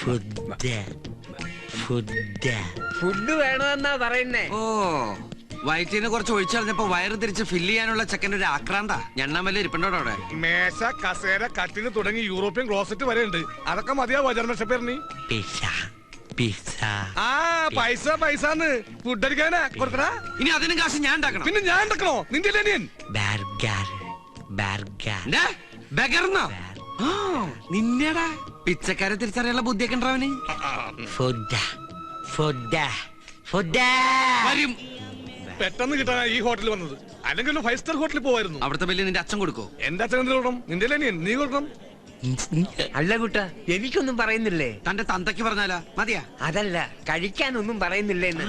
Food വേണമെന്നാ പറയുന്നേ. ഓ, വയറ്റിന്ന് കുറച്ച് ഒഴിച്ചു കളഞ്ഞപ്പോ വയറ് തിരിച്ച് ഫില്ല് ചെയ്യാനുള്ള ചെക്കൻ്റെ ഒരു ആക്രാന്ത. ഞണ്ണാമല്ല ഇരിപ്പുണ്ടോ അവിടെ? മേശ, കസേര, കട്ടിന് തുടങ്ങി യൂറോപ്യൻ ക്ലോസറ്റ് വരെ ഉണ്ട്. അതൊക്കെ മതിയാവോ ജർമ്മൻ? ആ പൈസ പൈസന്ന് ഫുഡ് അടിക്കാനാ കൊടുക്കടാ. ഇനി അതിനും കാശ് ഞാൻ ഉണ്ടാക്കണം. പിന്നെ ഞാൻ ഉണ്ടാക്കണോ? നിന്റെ നിന്നെടാ പിച്ചക്കാരെ തിരിച്ചറിയാനുള്ള ബുദ്ധിയൊക്കെ ഉണ്ടവന്. വരും. പെട്ടെന്ന് കിട്ടാനാ ഈ ഹോട്ടലിൽ വന്നത്. അല്ലെങ്കിൽ 5 സ്റ്റാർ ഹോട്ടലിൽ പോവായിരുന്നു. അവിടുത്തെ ബില്ല് നിന്റെ അച്ഛൻ കൊടുക്കോ? എന്റെ അച്ഛൻ എന്ത് കൊടുക്കണം? നിന്റെ അനിയൻ നീ കൊടുക്കണം. അല്ല കുട്ട, എനിക്കൊന്നും പറയുന്നില്ലേ? തന്റെ തന്തയ്ക്ക് പറഞ്ഞാലാ മതിയാ? അതല്ല, കഴിക്കാനൊന്നും പറയുന്നില്ലേന്ന്.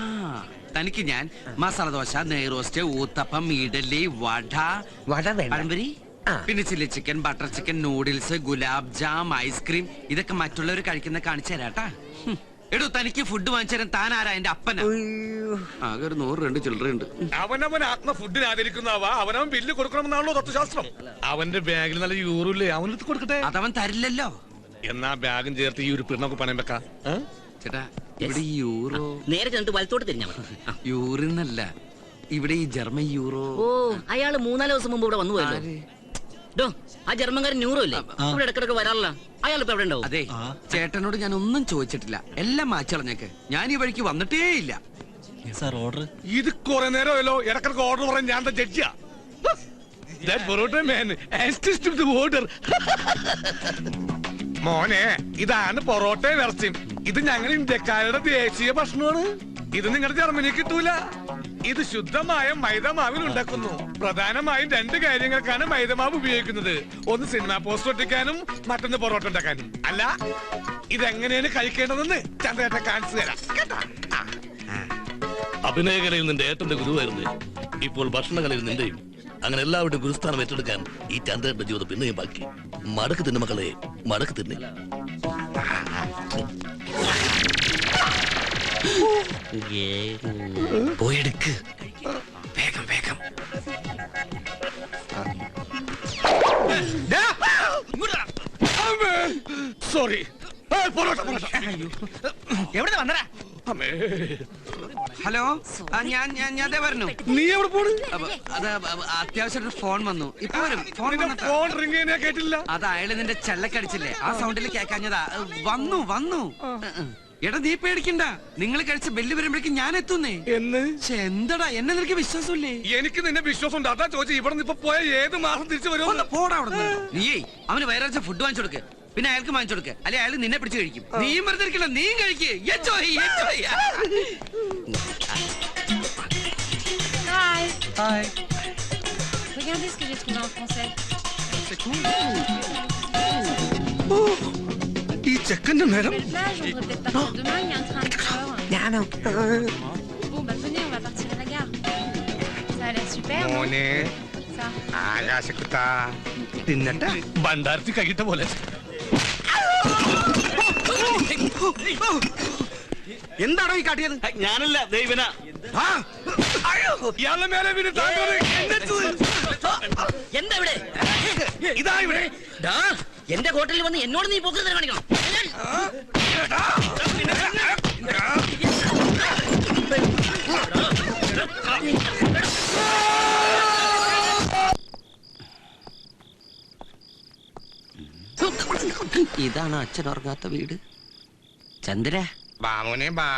തനിക്ക് ഞാൻ മസാല ദോശ, നെയ്റോസ്റ്റ്, ഊത്തപ്പം, ഇഡലി, വട പഴംപൊരി, പിന്നെ chilli chicken, butter chicken, noodles, gulab jam, ice cream, ഇതൊക്കെ മറ്റുള്ളവർ കഴിക്കുന്ന കാണിച്ചു തരാട്ടാ. എടോ, തനിക്ക് ഫുഡ് വാങ്ങിച്ചു തരാൻ താൻ ആരാ? എന്റെ അപ്പനാ. ആകെ ഒരു 100 ചില്ലറയുണ്ട്. അവനവൻ ആത്മ ഫുഡിന് ആദരിക്കുന്നവ അവനവൻ ബില്ല് കൊടുക്കണമെന്നാണല്ലോ തത്വശാസ്ത്രം. അവന്റെ ബാഗിൽ നല്ല യൂറില്ലേ, അവനെടുത്ത് കൊടുക്കട്ടെ. അതവൻ തരില്ലല്ലോ. എന്നാ ബാഗും ചേർത്ത് ഈ ഒരു പിണ്ണൊക്കെ പണയം വെക്കാം. ചേട്ടാ, ഇവിടെ ഈ യൂറോ നേരെ ചെന്നിട്ട് വലത്തോട്ട് തിരിഞ്ഞാ യൂറിന്നല്ല, ഇവിടെ ഈ ജർമ്മൻ യൂറോ. ഓ, അയാള് 3-4 ദിവസം മുമ്പ് ഇവിടെ വന്നു പോയല്ലോ. ആ ജർമ്മൻകാരൻ ന്യൂറോ ഇല്ലേ, ഇവിടെ ഇടക്കിടക്ക് വരാറില്ല. അയാൾ ഇപ്പൊ എവിടെ ഉണ്ടാവും? അതെ, ചേട്ടനോട് ഞാൻ ഒന്നും ചോദിച്ചിട്ടില്ല, എല്ലാം മാച്ചളഞ്ഞേക്ക്. ഞാൻ ഈ വഴിക്ക് വന്നിട്ടേ ഇല്ല. ഓർഡർ ഇത് കുറെ നേരമല്ലോ ഇടക്കിടക്ക് ഓർഡർ പറയാൻ. ഞാൻ ജഡ്ജിയാ. മോനെ, ഇതാണ് പൊറോട്ടയും ഇറച്ചിയും. ഇത് ഞങ്ങൾ ഇന്ത്യക്കാരുടെ ദേശീയ ഭക്ഷണമാണ്. ഇത് നിങ്ങളുടെ ജർമ്മനിയിൽ കിട്ടൂല. ഇത് ശുദ്ധമായ മൈദമാവിൽ ഉണ്ടാക്കുന്നു. പ്രധാനമായും 2 കാര്യങ്ങൾക്കാണ് മൈദമാവ് ഉപയോഗിക്കുന്നത്. ഒന്ന് സിനിമാ പോസ്റ്റർ ഒട്ടിക്കാനും, മറ്റൊന്ന് പൊറോട്ട ഉണ്ടാക്കാനും. അല്ല, ഇതെങ്ങനെയാണ് കഴിക്കേണ്ടതെന്ന് ചന്ദ്രേട്ടൻ കാണിച്ചു തരാം കേട്ടോ. അഭിനയകലയിൽ നിന്റെ ഏട്ടന്റെ ഗുരുവായിരുന്നു. ഇപ്പോൾ ഭക്ഷണകലയിൽ നിന്റെയും. അങ്ങനെ എല്ലാവരുടെയും ഗുരുസ്ഥാനം ഏറ്റെടുക്കാൻ ഈ ചന്ദ്രന്റെ ജീവിതം പിന്നെയും ബാക്കി. മടക്ക് തിന്നെ മക്കളെ, മടക്ക് തിന്നെ. പോയെടുക്ക് വേഗം വേഗം. സോറി. എവിടെ വന്നടാ? ഹലോ, ഞാൻ പറഞ്ഞു. നീ എവിടെ പോണ്? അത് അത്യാവശ്യം ഫോൺ വന്നു. ഇപ്പൊ വരും. ഫോൺ റിംഗ് ചെയ്യാൻ കേട്ടില്ല. അത് അയാള് നിന്റെ ചെല്ലക്കടിച്ചില്ലേ, ആ സൗണ്ടിൽ കേക്കാഞ്ഞതാ. വന്നു. എടാ, നീ പേടിക്കണ്ട. നിങ്ങൾ കഴിച്ച ബെല്ല് വരുമ്പോഴേക്കും ഞാൻ എത്തുന്നേ. എന്താടാ, എന്നെ നിനക്ക് വിശ്വാസമില്ലേ? എനിക്ക് നിന്നെ വിശ്വാസം ഉണ്ട്. അതാ ചോദിച്ചു. ഇവിടെ നിന്ന് ഇപ്പൊ പോയ ഏത് മാസം തിരിച്ചു വരുമോ? പോടാ അവിടെ. നീയേ അവന് വയറാഴ്ച ഫുഡ് വാങ്ങിച്ചു കൊടുക്ക്. പിന്നെ അയാൾക്ക് വാങ്ങിച്ചു കൊടുക്ക്. അല്ലെ അയാൾ നിന്നെ പിടിച്ച് കഴിക്കും. നീയും വെറുതെ ഇരിക്കില്ല, നീയും കഴിക്ക്. Hi. Regardez ce que j'ai trouvé en français. C'est cool. ഈ ചെക്കന്റെ നേരം. Belle plage, on devrait peut-être partir demain, il y a un train à 4 heures. Bon, bah venez, on va partir à la gare. Ça a l'air super, non? മോനെ, Ça. ആകാശക്കുട്ടാ തിന്നട്ടെ. ഭണ്ഡാരത്തിൽ കഴിട്ട പോലെ. എന്താണോ ഈ കാട്ടിയത്? ഞാനല്ല, ദൈവന. ഇയാളുടെ മേലെ വീണ് താങ്കൾ എന്താ ഇവിടെ? ഇതാ ഇവിടെ. എന്റെ ഹോട്ടലിൽ വന്ന് എന്നോട് നീ പോക്കറ്റ് കാണിക്കണം. ഇതാണ് അച്ഛൻ ഉറങ്ങാത്ത വീട്. ചന്ദ്ര, ബാമോനെ ബാ.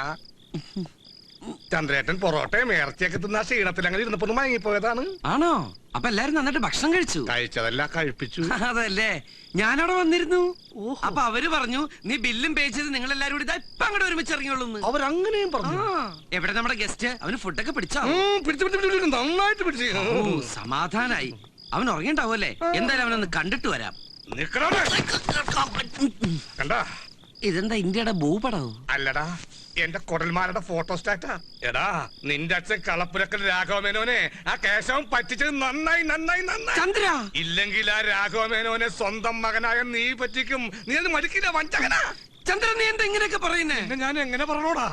ചന്ദ്രേട്ടൻ പൊറോട്ടയും ഇറച്ചിയൊക്കെ തിന്ന ക്ഷീണത്തിൽ അങ്ങനെ ഇരുന്നപ്പോ മയങ്ങിപ്പോയതാണ്. ആണോ? അപ്പൊ എല്ലാരും നന്നായിട്ട് ഭക്ഷണം കഴിച്ചു? കഴിച്ചതല്ല, കഴിപ്പിച്ചു. അതല്ലേ, ഞാനവിടെ വന്നിരുന്നു. അപ്പൊ അവര് പറഞ്ഞു നീ ബില്ലും പേ ചെയ്ത് നിങ്ങൾ എല്ലാരും കൂടി ഇപ്പൊ അങ്ങോട്ട് ഒരുമിച്ച് ഇറങ്ങിയുള്ളൂ. അവരങ്ങനെയും പറഞ്ഞു. എവിടെ നമ്മുടെ ഗസ്റ്റ്? അവന് ഫുഡൊക്കെ പിടിച്ചോ? പിടിച്ചു, നന്നായിട്ട് പിടിച്ചു. സമാധാനായി. അവൻ ഉറങ്ങിണ്ടാവുമല്ലേ? എന്തായാലും അവനൊന്ന് കണ്ടിട്ട് വരാം. കണ്ടാ, ഇതെന്താ ഇന്ത്യയുടെ ഭൂപടോ? അല്ലടാ, എന്റെ കൊടൽമാരുടെ ഫോട്ടോസ്റ്റാറ്റാ. എടാ, നിന്റെ അച്ഛൻ കളപ്പുരക്കൽ രാഘവമേനോനെ ആ കേശവൻ പറ്റിച്ചത് നന്നായി. ചന്ദ്ര, ഇല്ലെങ്കിൽ ആ രാഘവമേനോനെ സ്വന്തം മകനായ നീ പറ്റിക്കും. നീ അത് മടിക്കില്ല, വഞ്ചകനാ. ചന്ദ്ര, നീ എന്താ ഇങ്ങനെയൊക്കെ പറയുന്നേ? ഞാൻ എങ്ങനെ പറഞ്ഞോടാ?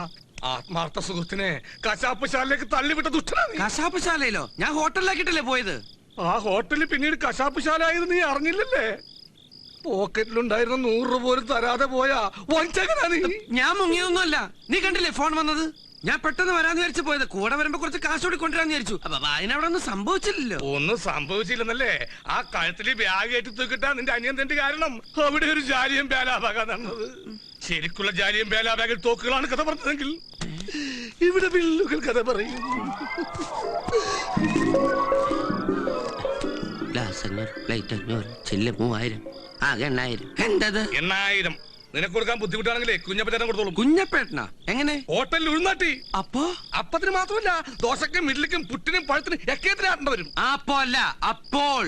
ആത്മാർത്ഥ സുഹൃത്തിനെ കശാപ്പുശാലയിലേക്ക് തള്ളിവിട്ട ദുഷ്ടനാ. കശാപ്പുശാലയിലോ? ഞാൻ ഹോട്ടലിലാക്കിട്ടല്ലേ പോയത്. ആ ഹോട്ടലിൽ പിന്നീട് കശാപ്പുശാല ആയത് നീ അറിഞ്ഞില്ലല്ലേ? പോക്കറ്റിലുണ്ടായിരുന്ന 100 രൂപ പോലും തരാതെ പോയാ വഞ്ചകനാ നീ. ഞാൻ മുങ്ങിയൊന്നുമല്ല. നീ കണ്ടില്ലേ ഫോൺ വന്നത്? ഞാൻ പെട്ടെന്ന് വരാന്ന് വിചാരിച്ചു പോയത്. കൂടെ വരുമ്പോ കുറച്ച് കാശ് കൂടി കൊണ്ടുവരാന്ന് വിചാരിച്ചു. അപ്പൊ അതിനവിടെ ഒന്നും സംഭവിച്ചില്ലല്ലോ. ഒന്നും സംഭവിച്ചില്ലെന്നല്ലേ? ആ കഴുത്തില് ബാഗ് ഏറ്റി തൂക്കിട്ടാ നിന്റെ അനിയന്റെ കാരണം അവിടെ ഒരു ജാലിയും ബേലാബാഗാ നടന്നത്. ശരിക്കുള്ള ജാലിയും ബേലാബാഗിൽ തോക്കുകളാണ് കഥ പറഞ്ഞതെങ്കിൽ ഇവിടെ വില്ലുകൾ കഥ പറയും. പ്ലേറ്റ് 500, ചില്ല് 3000, ആകെ 8000. എന്തത് 8000 നിനക്ക് കൊടുക്കാൻ ബുദ്ധിമുട്ടാണെങ്കിലേ കുഞ്ഞപ്പേട്ടൻ കൊടുത്തോളും. കുഞ്ഞപ്പേട്ടനാ? എങ്ങനെ? ഹോട്ടലിൽ ഉഴുന്നാട്ടി. അപ്പോ അപ്പത്തിന് മാത്രമല്ല, ദോശക്കും മിഡിലിക്കും പുട്ടിനും പഴത്തിനും ഒക്കെ വരും. അപ്പോ അല്ല, അപ്പോൾ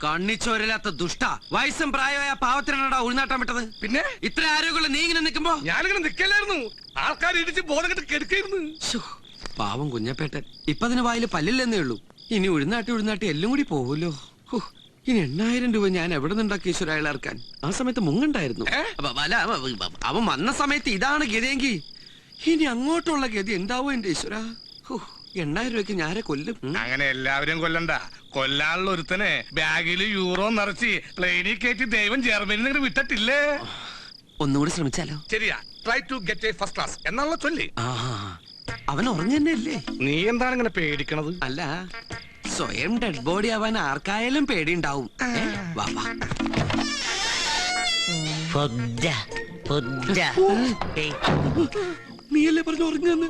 കണ്ണിച്ചോരില്ലാത്ത ദുഷ്ട. വയസ്സും പ്രായമായ പാവത്തിനാടാ ഉൾനാട്ടാൻ വിട്ടത്. പിന്നെ ഇത്ര ആരോഗ്യമുള്ള നീ ഇങ്ങനെ നിൽക്കുമ്പോ ഞാനിങ്ങനെ നിക്കല്ലായിരുന്നു. ആൾക്കാർ ഇടിച്ച് ബോധം കെട്ട് കെടുക്കായിരുന്നു. പാവം കുഞ്ഞപ്പേട്ടൻ. ഇപ്പൊ അതിന് വായില് പല്ലില്ലെന്നേ ഉള്ളൂ. ഇനി ഉഴുന്നാട്ടി എല്ലാം കൂടി പോവല്ലോ. ഇനി 8000 രൂപ ഞാൻ എവിടെ നിന്നുണ്ടാക്കി ഈശ്വര അയാളർക്കാൻ? ആ സമയത്ത് മുങ്ങണ്ടായിരുന്നു. അവൻ വന്ന സമയത്ത് ഇതാണ് ഗതിയെങ്കിൽ ഇനി അങ്ങോട്ടുള്ള ഗതി എന്താവോ എന്റെ ഈശ്വര. 8000 രൂപയ്ക്ക് ഞാരെ കൊല്ലും. അങ്ങനെ എല്ലാവരും കൊല്ലണ്ട. കൊല്ലാനുള്ള ഒരുത്തനെ ബാഗിൽ യൂറോ നിറച്ച് പ്ലെയിനിൽ കയറ്റി ദൈവം ജർമ്മനിൽ നിന്ന് വിട്ടിട്ടില്ലേ? ഒന്നുകൂടി ശ്രമിച്ചാലോ? ശരിയാ. Try to get a first class എന്നുള്ള ചൊല്ലി. അവൻ ഉറങ്ങന്നല്ലേ? നീ എന്താണ് ഇങ്ങനെ പേടിക്കണത്? അല്ല, സ്വയം ഡെഡ് ബോഡി ആവാൻ ആർക്കായാലും പേടിയുണ്ടാവും. നീയല്ലേ പറഞ്ഞു ഉറങ്ങുന്നു.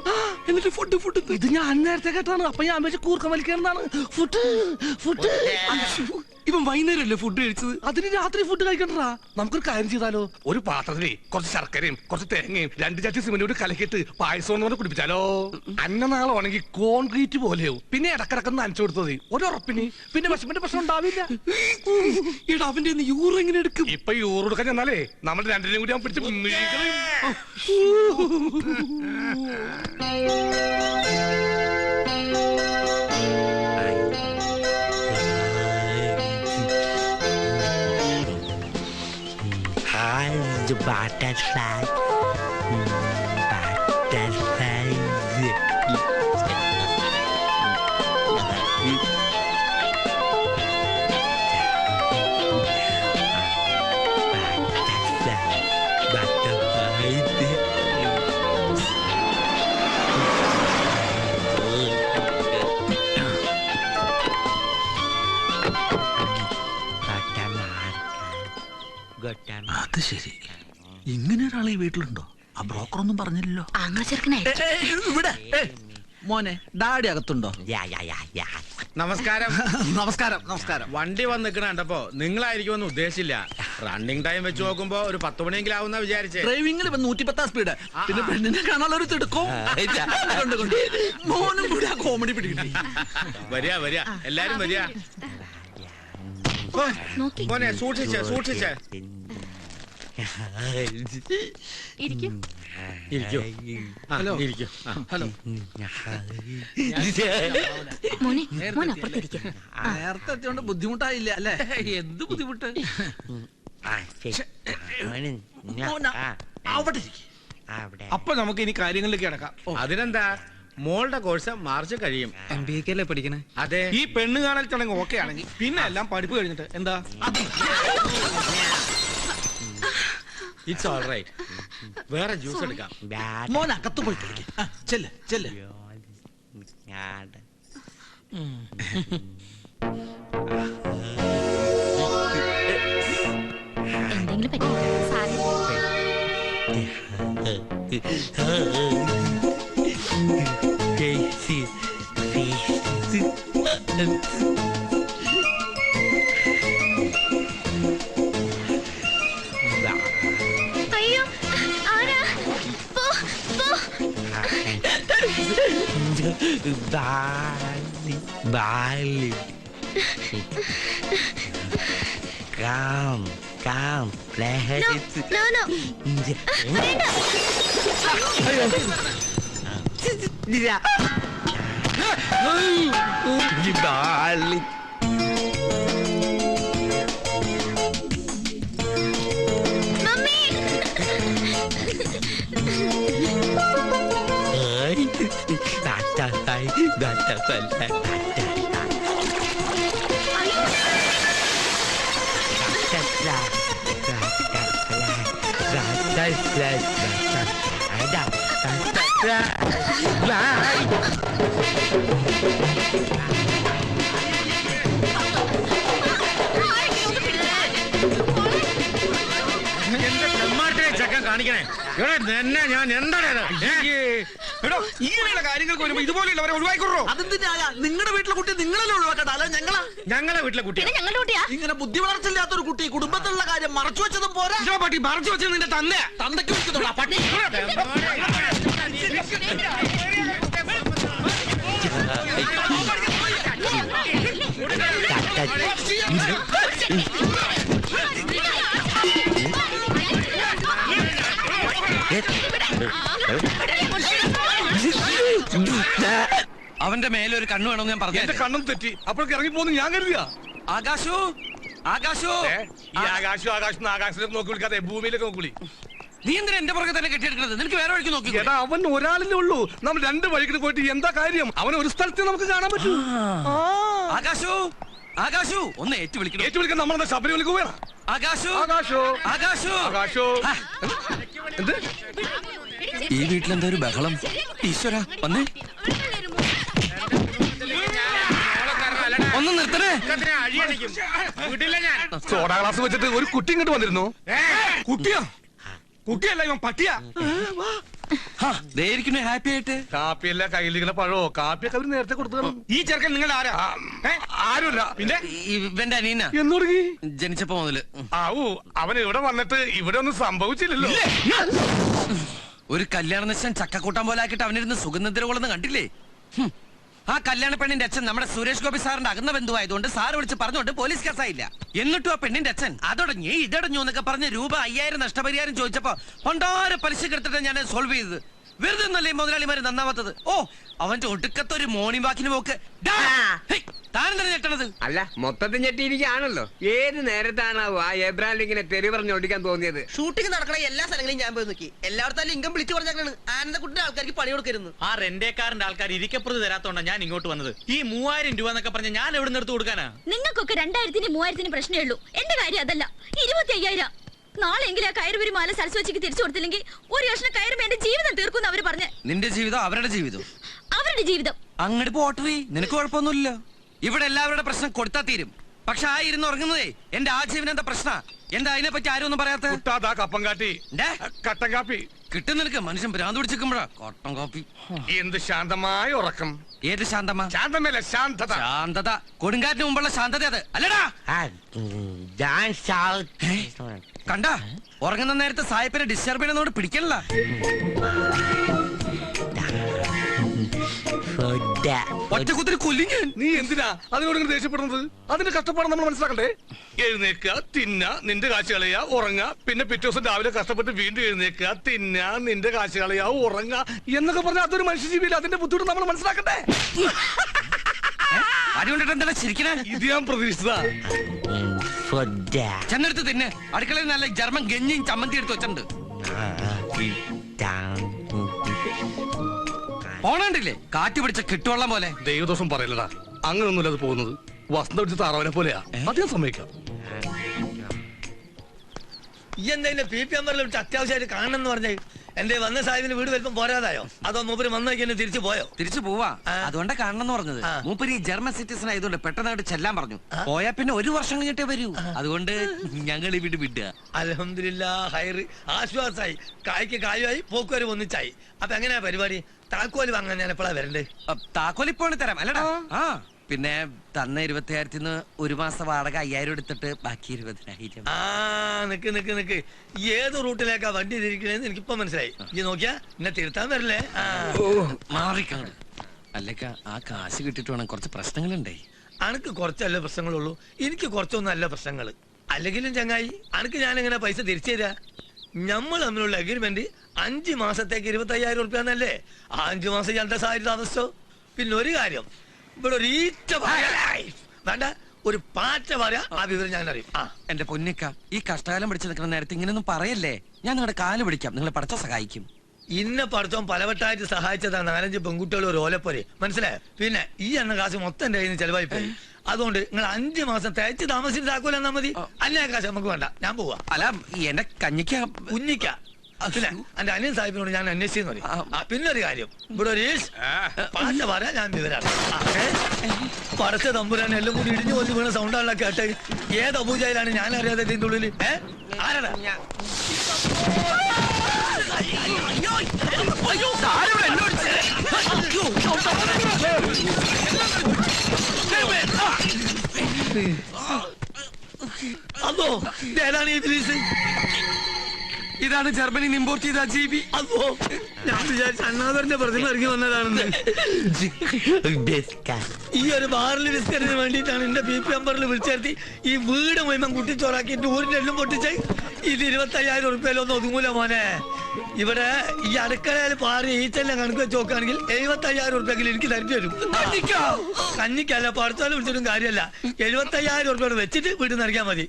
എന്നിട്ട് ഫുഡ് ഇത് ഞാൻ നേരത്തെ കേട്ടാണ്. അപ്പൊ ഞാൻ വെച്ച് കൂർക്കം വലിക്കാനാണ്. ഫുഡ് ഇവൻ വൈകുന്നേരമല്ലേ ഫുഡ് കഴിച്ചത്? അതിന് രാത്രി ഫുഡ് കഴിക്കണ്ടാ. നമുക്കൊരു കാര്യം ചെയ്താലോ? ഒരു പാത്രത്തില് കുറച്ച് ശർക്കരയും കുറച്ച് തേങ്ങയും 2 ചട്ടി സിമന്റോട് കലക്കിട്ട് പായസം കുടിപ്പിച്ചാലോ? അന്നനാളെ ഉണങ്ങി കോൺക്രീറ്റ് പോലെയാവും. പിന്നെ ഇടക്കിടക്ക് നനച്ചു കൊടുത്തത് ഒരു ഉറപ്പിന്. പിന്നെ വിഷമിന്റെ പ്രശ്നം ഉണ്ടാവില്ല. ഇവിടെ അവന്റെ യൂറ് എങ്ങനെ എടുക്കും? ഇപ്പൊ യൂറ് എടുക്കാൻ ചെന്നാലേ നമ്മൾ രണ്ടിനെയും കൂടി അവൻ പിടിച്ച് The butterfly, അത് ശരി, ഇങ്ങനെ ഒരാളെ വീട്ടിലുണ്ടോ? ആ ബ്രോക്കർ ഒന്നും പറഞ്ഞില്ലല്ലോ. ഇവിടെ മോനെ ഡാഡി അകത്തുണ്ടോ? നമസ്കാരം. നമസ്കാരം. വണ്ടി വന്ന് നിൽക്കണ കണ്ടപ്പോ നിങ്ങളായിരിക്കുമെന്ന് ഉദ്ദേശിച്ചില്ല. റണ്ണിങ് ടൈം വെച്ച് നോക്കുമ്പോ ഒരു 10 മണിയെങ്കിലും ആവുന്ന വിചാരിച്ചേ. ഡ്രൈവിംഗിൽ 110 സ്പീഡ്. പിന്നെ പെണ്ണിനെ കാണാനുള്ള ഒരു തിടുക്കവും. മോനും കൂടി ആ കോമഡി പിടിക്കട്ടെ. വരിക എല്ലാരും വരിക. മോനെ സൂക്ഷിച്ചേ. ഹലോ. നേരത്തെ എത്തിയോണ്ട് ബുദ്ധിമുട്ടായില്ല അല്ലേ? എന്ത് ബുദ്ധിമുട്ട്? അപ്പൊ നമുക്ക് ഇനി കാര്യങ്ങളിലേക്ക് കിടക്കാം. അതിനെന്താ, മോളുടെ കോഴ്സ് മാർച്ച് കഴിയും. MBA അല്ലേ പഠിക്കണേ? അതെ. ഈ പെണ്ണ് കാണൽ ചടങ്ങ് ഓക്കെ ആണെങ്കിൽ പിന്നെ എല്ലാം പഠിപ്പ് കഴിഞ്ഞിട്ട് എന്താ? It's all right. വേറെ ജ്യൂസ് എടുക്കാം. മോൻ അകത്ത് പോയി ചെല്ല്. എന്തെങ്കിലും പറ്റില്ല, സാരമില്ല. അയ്യോ, ആരാ? പോ. Bali. Come, let's. No. Bali. Mummy. എന്റെ ബ്രഹ്മാട്ടിനെ ചക്കൻ കാണിക്കണേ ഇവിടെ തന്നെ ഞാൻ എന്താണ് ഇങ്ങനെയുള്ള കാര്യങ്ങൾക്ക് വരുമ്പോ ഇതുപോലെയുള്ളവരെ ഒഴിവാക്കിക്കൊള്ളോ. അതെന്തിനായ നിങ്ങളുടെ വീട്ടിലെ കുട്ടി നിങ്ങളല്ലേ ഒഴിവാക്കട്ടെ അല്ല ഞങ്ങളാ ഞങ്ങളെ വീട്ടിലെ കുട്ടി ഞങ്ങളുടെ കുട്ടിയാ. ഇങ്ങനെ ബുദ്ധി വളർച്ചയില്ലാത്തൊരു കുട്ടി കുടുംബത്തിലുള്ള കാര്യം മറച്ചു വെച്ചതും പോരാ പട്ടി മറച്ചു വെച്ചത് നിന്റെ തന്നെ. തന്തയ്ക്ക് വിളിക്കുന്നുള്ളൂ പട്ടി അവന്റെ മേലെ ഒരു കണ്ണു വേണമെന്ന് ഞാൻ എന്റെ പറഞ്ഞു. കണ്ണും തെറ്റി അപ്പോഴേക്ക് ഇറങ്ങി പോകുന്നു ഞാൻ കരുതിയാ. ആകാശു ആകാശു ഈ ആകാശത്തിലേക്ക് നോക്കി വിളിക്കാതെ ഭൂമിയിലേക്ക് നോക്കി വിളി. നീ എന്തിനാ എന്റെ പുറകെ തന്നെ കെട്ടിയെടുക്കുന്നത്? നിനക്ക് വേറെ വഴിക്ക് നോക്കി. എടാ അവൻ ഒരാളിലേ ഉള്ളൂ. നമ്മൾ രണ്ട് വഴിക്ക് പോയിട്ട് എന്താ കാര്യം? അവൻ ഒരു സ്ഥലത്ത് നമുക്ക് കാണാൻ പറ്റൂ. ആകാശു ആകാശു ഒന്ന് ഏറ്റു വിളിക്കണം. ഏറ്റു വിളിക്കാൻ നമ്മളെന്താ ശബരിമലക്ക് പോയാ? ആകാശു ആകാശോ ആകാശു ആകാശോ ആ, എന്ത് ഈ വീട്ടിലെന്താ ഒരു ബഹളം? ഈശ്വര വന്നേ ഒന്ന് നിർത്തണേ. അഴിയടിക്കും വീട്ടില്ല ഞാൻ. സോഡാ ഗ്ലാസ് വെച്ചിട്ട് ഒരു കുട്ടി ഇങ്ങോട്ട് വന്നിരുന്നു. കുട്ടിയാ? കുട്ടിയല്ല ഇവൻ പട്ടിയാ. ഹാപ്പി ആയിട്ട്. കാപ്പിയല്ല കയ്യിലിരിക്കുന്ന പഴോ കാപ്പിയൊക്കെ അവര് നേരത്തെ കൊടുത്തു. ഈ ചെറുക്കൻ നിങ്ങൾ ആരാ? ആരുമില്ല. പിന്നെ ഇവന്റെ അനിയന എന്ന് തുടങ്ങി ജനിച്ചപ്പോ മുതല്. ആവൂ അവൻ ഇവിടെ വന്നിട്ട് ഇവിടെ ഒന്നും സംഭവിച്ചില്ലല്ലോ. ഒരു കല്യാണ നിശ്ചയം ചക്കക്കൂട്ടം പോലെ ആക്കിയിട്ട് അവനിരുന്ന് സുഗന്ധദ്രവളെന്ന് കണ്ടില്ലേ? ആ കല്യാണ പെണ്ണിന്റെ അച്ഛൻ നമ്മുടെ സുരേഷ് ഗോപി സാറിന്റെ അകന്ന ബന്ധുവായതുകൊണ്ട് സാറ് വിളിച്ച് പറഞ്ഞുകൊണ്ട് പോലീസ് കേസായില്ല. എന്നിട്ടും ആ പെണ്ണിന്റെ അച്ഛൻ അതടഞ്ഞു ഇതടഞ്ഞു എന്നൊക്കെ പറഞ്ഞ് രൂപ 5000 നഷ്ടപരിഹാരം ചോദിച്ചപ്പോ പണ്ടാരെ പലിശ എടുത്തിട്ട് ഞാൻ സോൾവ് ചെയ്തത്. വെറുതെ ഒന്നല്ലേ മുതലാളിമാര് നന്നാവാത്തത്. ഓ അവന്റെ ഒടുക്കത്തൊരു മോർണിംഗ് വാക്കിന് പോക്ക്. താനെന്താ ഞെട്ടണത്? അല്ല മൊത്തത്തിൽ ഞെട്ടിയിരിക്കുകയാണല്ലോ. ഏത് നേരത്താണാവോ ആ എബ്രാഹിം ഇങ്ങനെ തെറി പറഞ്ഞ് ഓടിക്കാൻ തോന്നിയത്? ഷൂട്ടിംഗ് നടക്കണ എല്ലാ സ്ഥലങ്ങളും ഞാൻ പോയി നോക്കി. എല്ലായിടത്തും ലിംഗം വിളിച്ചു പറഞ്ഞാണ് ആനന്ദക്കുട്ടിന്റെ ആൾക്കാർക്ക് പണി കൊടുക്കരുത്. ആ റെന്റേക്കാരന്റെ ആൾക്കാർ ഇരിക്കപ്പുറത്ത് തരാത്തോണ്ടാ ഞാൻ ഇങ്ങോട്ട് വന്നത്. ഈ 3000 രൂപ എന്നൊക്കെ പറഞ്ഞ ഞാൻ എവിടെ നിന്ന് എടുത്ത് കൊടുക്കാനാ? നിങ്ങൾക്കൊക്കെ 2000-നും 3000-നും പ്രശ്നമേ ഉള്ളൂ. എന്റെ കാര്യം അതല്ല. 25,000 നാളെങ്കിലും ആ കയറുപരി മാല സരസ്വതിക്ക് തിരിച്ചു കൊടുത്തില്ലെങ്കിൽ ഒരു വർഷം കയറുമ്പോ എന്റെ ജീവിതം തീർക്കും അവര് പറഞ്ഞ്. നിന്റെ ജീവിതം അവരുടെ ജീവിതം. അവരുടെ ജീവിതം അങ്ങോട്ട് പോട്ടറി. നിനക്ക് കുഴപ്പമൊന്നുമില്ല. ഇവിടെ എല്ലാവരുടെ പ്രശ്നം കൊടുത്താ തീരും. പക്ഷെ ആ ഇരുന്ന് ഉറങ്ങുന്നതേ എന്റെ ആജീവൻ എന്താ പ്രശ്ന? എന്താ അതിനെ പറ്റി ആരും ഒന്നും പറയാത്ത? കപ്പം കാട്ടി കട്ടൻ കാപ്പി കിട്ടും നിനക്ക്. മനുഷ്യൻ ഭ്രാന്ത് പിടിച്ചിരിക്കുമ്പോഴാ കട്ടൻ കാപ്പി. എന്ത് ശാന്തമായ ഉറക്കം. ഏത് ശാന്തമാ? ശാന്തമല്ല ശാന്തത. ശാന്തത കൊടുങ്കാറ്റിന് മുമ്പുള്ള ശാന്തത അത് അല്ലടാ. കണ്ട ഉറങ്ങുന്ന നേരത്തെ സായിപ്പിനെ ഡിസ്റ്റർബ് ചെയ്യണമെന്നോട് പിടിക്കണല്ല. ഒറ്റക്കുത്തിരി കൊല്ലിങ്ങ. നീ എന്തിനാ അതിനോട് ഇങ്ങനെ ദേഷ്യപ്പെടുന്നത്? അതിന്റെ കഷ്ടപ്പാട് നമ്മൾ മനസ്സിലാക്കണ്ടേ? എഴുന്നേക്കുക, തിന്ന, നിന്റെ കാശ് കളയുക, ഉറങ്ങുക, പിന്നെ പിറ്റേ ദിവസം രാവിലെ കഷ്ടപ്പെട്ട് വീണ്ടും എഴുന്നേക്കുക, തിന്ന, നിന്റെ കാശ് കളയുക, ഉറങ്ങുക എന്നൊക്കെ പറഞ്ഞാൽ അതൊരു മനുഷ്യജീവിയില്ല. അതിന്റെ ബുദ്ധിമുട്ട് നമ്മൾ മനസ്സിലാക്കണ്ടേ? അതുകൊണ്ടിട്ട് എന്താ ശരിക്കണേ? ഇത് ഞാൻ പ്രതീക്ഷിച്ചതാ. ചെന്നെടുത്ത് തിന്നെ. അടുക്കളയിൽ നല്ല ജർമ്മൻ ഗഞ്ഞിയും ചമ്മന്തി എടുത്ത് വെച്ചിട്ടുണ്ട്. പോണണ്ടില്ലേ കാറ്റ് പിടിച്ച കിട്ടുവെള്ളം പോലെ. ദൈവദോഷം പറയലടാ. അങ്ങനൊന്നുമില്ല അത് പോകുന്നത്. വസന്ത പിടിച്ച താറാവിനെ പോലെയാ. അത് ഞാൻ സമ്മതിക്കാം. ഈ എന്താ PP നമ്പറിൽ വിളിച്ച് അത്യാവശ്യമായിട്ട് കാണണം എന്ന് പറഞ്ഞേ. എന്റെ വന്ന സാഹിബിന് വീട് വലിപ്പം പോരാതായോ? അതോ മൂപ്പര് വന്നേക്ക് എന്നെ തിരിച്ചു പോയോ? തിരിച്ചു പോവാ. അതുകൊണ്ടാ കാണണം എന്ന് പറഞ്ഞത്. മൂപ്പര് ഈ ജർമ്മൻ സിറ്റിസൺ ആയതുകൊണ്ട് പെട്ടെന്ന് ചെല്ലാൻ പറഞ്ഞു. പോയാ പിന്നെ 1 വർഷം കഴിഞ്ഞിട്ടേ വരൂ. അതുകൊണ്ട് ഞങ്ങൾ ഈ വീട് വിടുക. അൽഹംദുലില്ലാ ഹൈറ് ആശ്വാസായി. കായ്ക്ക് കായുമായി പോക്കുവരെ ഒന്നിച്ചായി. അപ്പൊ എങ്ങനെയാ പരിപാടി? താക്കോല് വാങ്ങാൻ ഞാൻ എപ്പോഴാ വരണ്ടേ? താക്കോലിപ്പോണ് തരാം അല്ലടാ. ആ പിന്നെ തന്ന 20,000-ന് 1 മാസം വാടക 5000 എടുത്തിട്ട് ബാക്കി 20,000. ആ നിക്ക് നിക്ക് നിക്ക്. ഏത് റൂട്ടിലേക്കാ വണ്ടി തിരിക്കണേന്ന് എനിക്കിപ്പോ മനസ്സിലായി. ഈ നോക്കിയാ എന്നെ തിരുത്താൻ വരില്ലേ? മാറിക്കാണ്. അല്ലേക്ക ആ കാശ് കിട്ടിട്ട് വേണം. കുറച്ച് പ്രശ്നങ്ങളുണ്ടേ. അനക്ക് കുറച്ചല്ല പ്രശ്നങ്ങളുള്ളൂ. എനിക്ക് കുറച്ചൊന്നും അല്ല പ്രശ്നങ്ങള്. അല്ലെങ്കിലും ചങ്ങായി അനക്ക് ഞാൻ എങ്ങനെ പൈസ തിരിച്ചു തരാ? നമ്മൾ തമ്മിലുള്ള അഗ്രിമെന്റ് 5 മാസത്തേക്ക് 25,000 റുപ്യ എന്നല്ലേ? 5 മാസം ഞാൻ സാരി താമസിച്ചോ? പിന്നെ ഒരു കാര്യം, ഇവിടെ ഒരു ഈറ്റ വേണ്ട, ഒരു പാറ്റ പറയാ ആ വിവരം ഞാൻ അറിയും. എന്റെ പൊന്നിക്ക ഈ കഷ്ടകാലം പിടിച്ചു നിൽക്കുന്ന നേരത്തെ ഇങ്ങനെയൊന്നും പറയല്ലേ. ഞാൻ നിങ്ങളുടെ കാല് പിടിക്കാം. നിങ്ങളെ പഠിച്ച സഹായിക്കും. ഇന്ന പഠിച്ചോൻ പലവട്ടായിട്ട് സഹായിച്ചതാ 4-5 പെൺകുട്ടികൾ ഒരു ഓലപ്പൊരെ. മനസ്സിലായോ? പിന്നെ ഈ എണ്ണ കാശ് മൊത്തം എന്റെ കയ്യിൽ നിന്ന് ചെലവായി പോയി. അതുകൊണ്ട് നിങ്ങൾ 5 മാസം തയ്ച്ച് താമസിച്ച് താക്കോലെന്നാ മതി. അല്ല കാശ് നമുക്ക് വേണ്ട. ഞാൻ പോവാ. അല്ല എന്റെ കഞ്ഞിക്ക കുഞ്ഞിക്ക പിന്നെ എന്റെ അനിയൻ സാഹിബിനോട് ഞാൻ അന്വേഷിച്ചെന്ന് പറയും. പിന്നെ ഒരു കാര്യം, ഇവിടെ ഒരു പാറ്റ പറയാ ഞാൻ വിവരാണ്. പടച്ച തമ്പുരാൻ എല്ലാം കൂടി ഇടിഞ്ഞു കൊല്ലു വീണ സൗണ്ടാണല്ലോ കേട്ടെ. ഏത് അബൂജയിലാണ് ഞാൻ അറിയാതെ ഇതിന്റെ ഉള്ളിൽ? ആരാടാ? അതോ ഏതാണ് ഈ ഗ്രീസ്? ഇതാണ് ജർമ്മനിയിൽ ഇമ്പോർട്ട് ചെയ്ത ജീവി. അതോ ഞാൻ വിചാരിച്ച അണ്ണാദറിന്റെ പ്രതിമ ഇറങ്ങി വന്നതാണെന്ന്. ഈ ഒരു ബാറിൽ ബിസ്ക്കറ്റിന് വേണ്ടിയിട്ടാണ് എന്റെ BP നമ്പറിൽ വിളിച്ചേർത്തി ഈ വീട് മുഴുവൻ കുട്ടിച്ചോറാക്കിയിട്ട് ഊരിന്റെ എല്ലാം പൊട്ടിച്ച്. ഇത് 25,000 ഉറുപ്പ്യയിലൊന്നും ഒതുങ്ങൂല മോനെ. ഇവിടെ ഈ അടുക്കളയിൽ പാറി ഈച്ചെല്ലാം കണക്ക് വെച്ച് നോക്കുകയാണെങ്കിൽ 75,000 ഉറുപ്പ്യെങ്കിലും എനിക്ക് തരേണ്ടി വരും. കഞ്ഞിക്കല്ല പഠിച്ചാലും വിളിച്ചിട്ടും കാര്യമല്ല. 75,000 ഉറുപ്പ്യ വെച്ചിട്ട് വീട്ടിൽ നിന്ന് ഇറങ്ങിയാൽ മതി.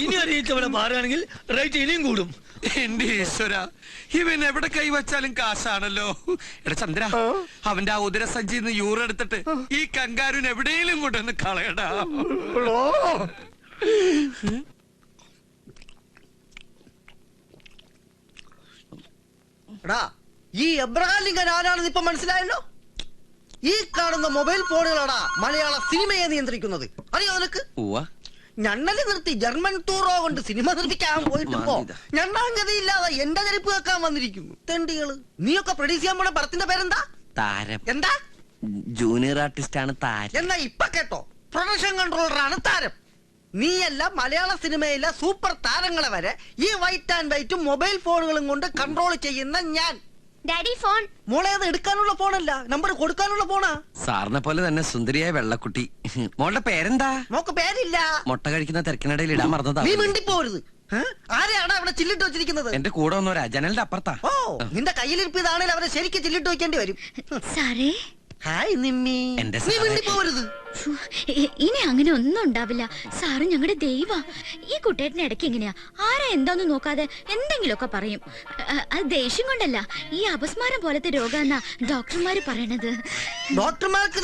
ഇനി ഒരു ഈച്ച ഇവിടെ പാറുകയാണെങ്കിൽ റേറ്റ് ഇനിയും കൂടും. എന്റെ ഈശ്വര, ഇവൻ എവിടെ കൈവച്ചാലും കാശാണല്ലോ. എടാ ചന്ദ്ര, അവന്റെ ആ ഉദരസഞ്ചിന്ന് യൂറ് എടുത്തിട്ട് ഈ കങ്കാരുന് എവിടെയെങ്കിലും കൊണ്ടുവന്ന് കളയടാ. എടാ, ഈ എബ്രഹാം ലിങ്കൻ ആരാണെന്ന് ഇപ്പൊ മനസ്സിലായല്ലോ. ഈ കാണുന്ന മൊബൈൽ ഫോണുകളാടാ മലയാള സിനിമയെ നിയന്ത്രിക്കുന്നത്. അറിയോ നിനക്ക്? ഞണ്ണല് നിർത്തി ജർമ്മൻ ടൂറോ കൊണ്ട് സിനിമ നിർമ്മിക്കാൻ പോയിട്ടിപ്പോ ഞണ്ണാങ്കതിയില്ലാതെ എന്റെ ചെരുപ്പ് വെക്കാൻ വന്നിരിക്കുന്നു. തെണ്ടികള്. നീയൊക്കെ പ്രൊഡ്യൂസ് ചെയ്യാൻ പോണ പടത്തിന്റെ പേരെന്താ? താരം. എന്താ? ജൂനിയർ ആർട്ടിസ്റ്റ് ആണ് താരം. എന്നാ ഇപ്പൊ കേട്ടോ, പ്രൊഡക്ഷൻ കൺട്രോളറാണ് താരം. നീയല്ല, മലയാള സിനിമയിലെ സൂപ്പർ താരങ്ങളെ വരെ ഈ വൈറ്റ് ആൻഡ് വൈറ്റും മൊബൈൽ ഫോണുകളും കൊണ്ട് കൺട്രോൾ ചെയ്യുന്ന ഞാൻ. Daddy phone. മോളെ അത് എടുക്കാനുള്ള ഫോണല്ല, നമ്പർ കൊടുക്കാനുള്ള ഫോണാ. സാറിനെ പോലെ തന്നെ സുന്ദരിയായ വെള്ളക്കുട്ടി. മോളുടെ പേരെന്താ? മോക്ക് പേരില്ല. മുട്ട കഴിക്കുന്ന തിരക്കിനിടയിൽ ഇടാൻ മറന്നതാ. നീ മിണ്ടിപ്പോരുത്. ആരെയാണ് അവിടെ ചില്ലിട്ട് വെച്ചിരിക്കുന്നത്? എന്റെ കൂടെ വന്നവരാ, ജനലിന്റെ അപ്പുറത്താ. ഓ, നിന്റെ കയ്യിലിരിപ്പിതാണെങ്കിൽ അവരെ ശരിക്കും ചില്ലിട്ട് വെക്കേണ്ടി വരും. സാറേ. ഹായ് നിമ്മി. നീ മിണ്ടിപ്പോരുത്. ഇനി അങ്ങനെ ഒന്നും ഉണ്ടാവില്ല. സാറ് ഞങ്ങളുടെ ദൈവ. ഈ കുട്ടേട്ടന് ഇടയ്ക്ക് എങ്ങനെയാ ആരാ എന്താന്ന് നോക്കാതെ എന്തെങ്കിലുമൊക്കെ പറയും. അത് ദേഷ്യം കൊണ്ടല്ല, ഈ അപസ്മാരം പോലത്തെ രോഗമെന്നാ ഡോക്ടർമാര് പറയണത്. ഡോക്ടർമാർക്ക്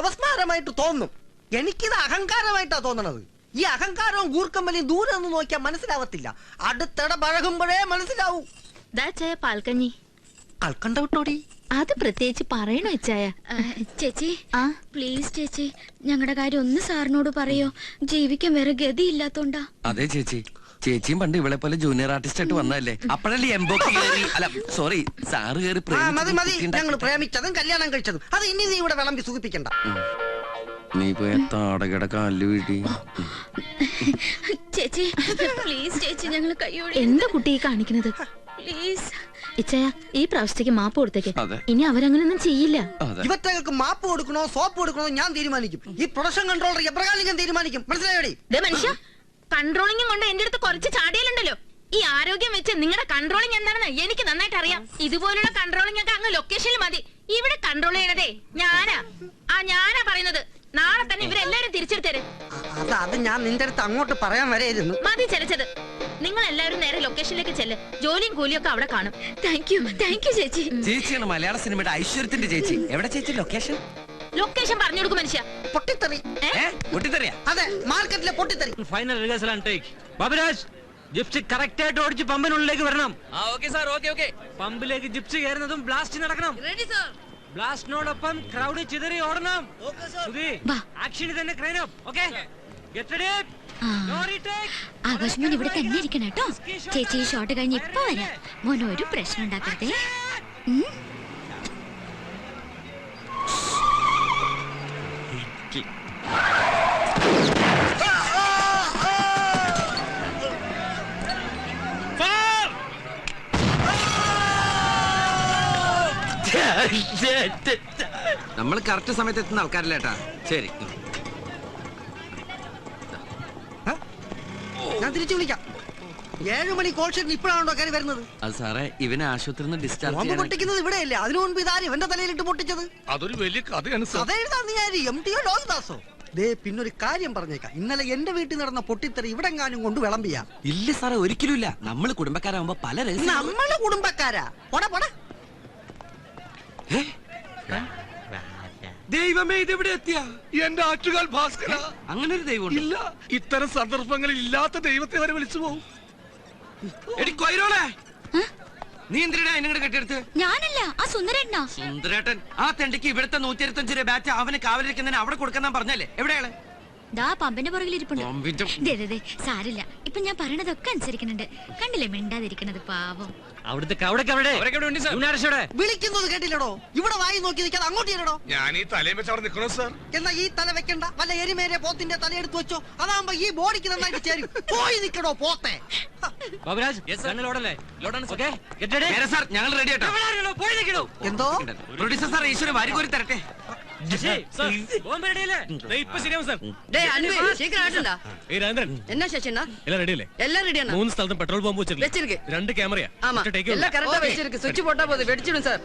അപസ്മാരമായിട്ട് തോന്നും, എനിക്കിത് അഹങ്കാരമായിട്ടാ തോന്നണത്. ഈ അഹങ്കാരവും ഗൂർക്കമ്പലിയും ദൂരെ നിന്ന് നോക്കിയാൽ മനസ്സിലാവത്തില്ല, അടുത്തിടെ പഴകുമ്പോഴേ മനസ്സിലാവൂ. പാൽക്കഞ്ഞി കൽക്കണ്ട വിട്ടോടി. അത് പ്രത്യേകിച്ച് പറയണോ ചായ? ചേച്ചി, പ്ലീസ് ചേച്ചി, ഞങ്ങളുടെ കാര്യം ഒന്ന് സാറിനോട് പറയോ. ജീവിക്കാൻ വേറെ ഗതി ഇല്ലാത്തോണ്ടാ. അതെ ചേച്ചി, ചേച്ചിയും പണ്ട് ഇവളെ പോലെ ജൂനിയർ ആർട്ടിസ്റ്റ് ആയിട്ട് വന്നതല്ലേ. അപ്പോഴല്ലേ എംബോക്ക് കയറി, അല്ല സോറി സാറ് കയറി. മതി മതി, ഞങ്ങൾ പ്രേമിച്ചതും കല്യാണം കഴിച്ചതും അത് ഇനി നീ ഇവിടെ വിളമ്പി സൂചിപ്പിക്കണ്ട. നീ പോയ താടകട കാല് വീട്ടി. ചേച്ചി പ്ലീസ് ചേച്ചി, ഞങ്ങൾ കൈയോടെ. എന്താ കുട്ടി കാണിക്കുന്നത്? പ്ലീസ് ഇച്ചയ, ഈ പ്രാവശ്യത്തേക്ക് മാപ്പ് കൊടുത്തേക്ക്. ഇനി അവരങ്ങനൊന്നും ചെയ്യില്ല. ഇവറ്റകൾക്ക് മാപ്പ് കൊടുക്കണോ സോപ്പ് കൊടുക്കണോ ഞാൻ തീരുമാനിക്കും. ഈ പ്രൊഡക്ഷൻ കൺട്രോളർ എബ്രഹാം ലിങ്കൻ തീരുമാനിക്കും. മനസ്സിലായോടി? മനുഷ്യ, കൺട്രോളിംഗ് കൊണ്ട് എന്റെ അടുത്ത് കുറച്ച് ചാടിയാലുണ്ടല്ലോ. ഈ ആരോഗ്യം വെച്ച് നിങ്ങളുടെ കൺട്രോളിംഗ് എന്താണെന്ന് എനിക്ക് നന്നായിട്ട് അറിയാം. ഇതുപോലുള്ള കൺട്രോളിംഗ് ഒക്കെ അങ്ങ് ലൊക്കേഷനിൽ മതി. ഇവിടെ കൺട്രോൾ ചെയ്യണതേ ഞാനാ പറയുന്നത്. നാളെ തന്നെ ഇവരെല്ലാരും തിരിച്ചെടുത്തരും. അത് ഞാൻ നിന്റെ അടുത്ത് അങ്ങോട്ട് പറയാൻ വരെയായിരുന്നു. മതി ചലച്ചത്. നിങ്ങൾ എല്ലാവരും നേരെ ലൊക്കേഷനിലേക്ക് ചെല്ല്. ജോലിയും കൂലിയും ഒക്കെ അവിടെ കാണും. താങ്ക് യു ചേച്ചി. ചേച്ചിയാണ് മലയാള സിനിമയുടെ ഐശ്വര്യത്തിന്റെ ചേച്ചി. എവിടെ ചേച്ചി ലൊക്കേഷൻ? ലൊക്കേഷൻ പറഞ്ഞു കൊടുക്കും മനുഷ്യ. പൊട്ടിത്തെറി. പൊട്ടിത്തെറിയാ? അതെ, മാർക്കറ്റിലെ പൊട്ടിത്തെറി. Final rehearsal and take. Baburaj, gypsy correct ആയിട്ട് ഓടിച്ച് പമ്പിനുള്ളിലേക്ക് വരണം. പമ്പിലേക്ക് ജിപ്സി കയറുന്നതും ബ്ലാസ്റ്റ് നടക്കണം. ബ്ലാസ്റ്റിനോടൊപ്പം ക്രൗഡ് ചിതറി ഓടണം. ആക്ഷനിൽ തന്നെ crane up. Okay, get ready. Akash മോൻ ഇവിടെ തന്നെ ഇരിക്കണം കേട്ടോ. ചേച്ചി ഈ ഷോട്ട് കഴിഞ്ഞ് ഇപ്പൊ വരാം. മോൻ ഒരു പ്രശ്നം ഉണ്ടാക്കട്ടെ. നമ്മൾ കറക്റ്റ് സമയത്ത് എത്തുന്ന ആൾക്കാരില്ലേട്ടാ. ശരി, ഞാൻ തിരിച്ചു വിളിക്കാം. 7 മണി കോൾ ഷീറ്റിൽ ഇപ്പോഴാണോ കയറി വരുന്നത്? അത് സാറേ, ഇവനെ ആശുപത്രിയിൽ നിന്ന് ഡിസ്ചാർജ് പൊട്ടിക്കുന്നത് ഇവിടെയല്ലേ? അതിനു മുൻപ് ഇതാരും ഇവന്റെ തലയിലിട്ട് പൊട്ടിച്ചത്. അതൊരു വലിയ കഥയാണ്. കഥ എഴുതാൻ നീ ആര്? MTO ലോഹിദാസോ? ദേ, പിന്നൊരു കാര്യം പറഞ്ഞേക്കാം. ഇന്നലെ എന്റെ വീട്ടിൽ നടന്ന പൊട്ടിത്തെറി ഇവിടെങ്ങാനും കൊണ്ട് വിളമ്പിയാ? ഇല്ല സാറേ, ഒരിക്കലും ഇല്ല. നമ്മള് കുടുംബക്കാരാകുമ്പോ പല നമ്മള് കുടുംബക്കാരാ. പോടാ പോടാ. ദൈവമേ, ഇതെവിടെ എത്തിയ എന്റെ ആറ്റുകാൽ ഭാസ്കര. അങ്ങനെ ഒരു ദൈവം ഇല്ല, ഇത്തരം സന്ദർഭങ്ങളിൽ ഇല്ലാത്ത ദൈവത്തെ വരെ വിളിച്ചു പോകും. എടി കൊയ്രോളെ, നീ എന്തിനാ എന്നെ കെട്ടിയെടുത്ത്? ഞാനല്ല, ആ സുന്ദരേട്ടനാ. സുന്ദരേട്ടൻ ആ തെണ്ടിക്ക് ഇവിടുത്തെ 125 രൂപ ബാറ്റ് അവന് കാവലിരിക്കുന്നതിന് അവിടെ കൊടുക്കാൻ പറഞ്ഞല്ലേ? എവിടെയാണ്? ദാ പമ്പിന്റെ പുറകിൽ ഇരിപ്പുണ്ട്. സാരില്ല, ഇപ്പൊ ഞാൻ പറയണതൊക്കെ അനുസരിക്കുന്നുണ്ട്. കണ്ടില്ലേ മിണ്ടാതിരിക്കണത്, പാവം. വിളിക്കുന്നത് കേട്ടില്ലടോ? ഇവിടെ വായി നോക്കി നിൽക്കാതെ അങ്ങോട്ട് ചെല്ലടോ. ഞാൻ ഈ തലയും വെച്ച് അവിടെ നിൽക്കണോ സാർ? എന്നാ ഈ തല വെക്കണ്ട, വല്ല എരിമേരെ പോത്തിന്റെ തല എടുത്തു വെച്ചോ. അതാകുമ്പോ ഈ ബോഡിക്ക് നന്നായിട്ട് ചേരും. പോയി നിൽക്കണോ പോത്തെ. ഞങ്ങൾ റെഡി ആട്ടോ. എന്തോ പ്രൊഡ്യൂസർ സാർ ഈശ്വരൻ വാരികോരി തരട്ടെ. എന്നാ ശശിണ്ണ എല്ലാം റെഡിയാണ്. 3 സ്ഥലത്തും പെട്രോൾ പമ്പ് വെച്ചിരിക്കും. 2 ക്യാമറയാ. സ്വിച്ച് പോട്ടാ പോയി വെടിച്ചിടും സാർ.